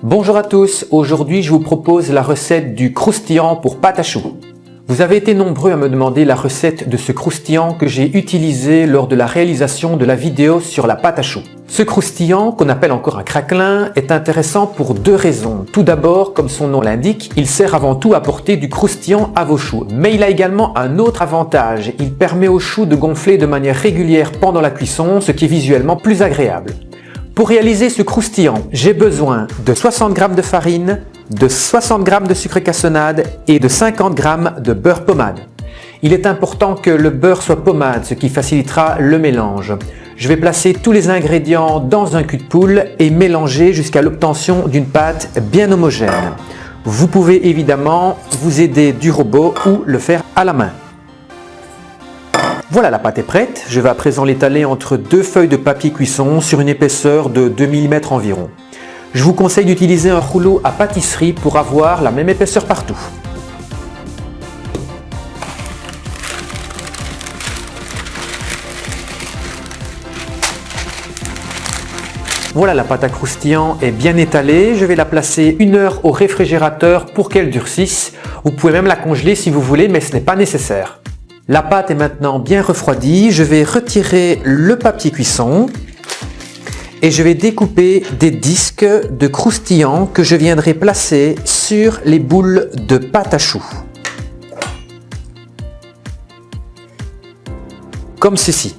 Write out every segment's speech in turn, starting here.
Bonjour à tous, aujourd'hui je vous propose la recette du croustillant pour pâte à choux. Vous avez été nombreux à me demander la recette de ce croustillant que j'ai utilisé lors de la réalisation de la vidéo sur la pâte à choux. Ce croustillant, qu'on appelle encore un craquelin, est intéressant pour deux raisons. Tout d'abord, comme son nom l'indique, il sert avant tout à apporter du croustillant à vos choux. Mais il a également un autre avantage, il permet aux choux de gonfler de manière régulière pendant la cuisson, ce qui est visuellement plus agréable. Pour réaliser ce croustillant, j'ai besoin de 60 g de farine, de 60 g de sucre cassonade et de 50 g de beurre pommade. Il est important que le beurre soit pommade, ce qui facilitera le mélange. Je vais placer tous les ingrédients dans un cul de poule et mélanger jusqu'à l'obtention d'une pâte bien homogène. Vous pouvez évidemment vous aider du robot ou le faire à la main. Voilà, la pâte est prête. Je vais à présent l'étaler entre deux feuilles de papier cuisson sur une épaisseur de 2 mm environ. Je vous conseille d'utiliser un rouleau à pâtisserie pour avoir la même épaisseur partout. Voilà, la pâte à croustillant est bien étalée. Je vais la placer 1 heure au réfrigérateur pour qu'elle durcisse. Vous pouvez même la congeler si vous voulez, mais ce n'est pas nécessaire. La pâte est maintenant bien refroidie. Je vais retirer le papier cuisson et je vais découper des disques de croustillant que je viendrai placer sur les boules de pâte à choux. Comme ceci.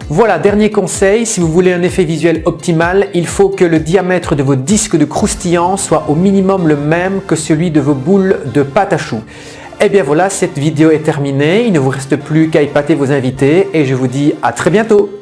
Voilà, dernier conseil, si vous voulez un effet visuel optimal, il faut que le diamètre de vos disques de croustillant soit au minimum le même que celui de vos boules de pâte à choux. Et bien voilà, cette vidéo est terminée, il ne vous reste plus qu'à épater vos invités et je vous dis à très bientôt.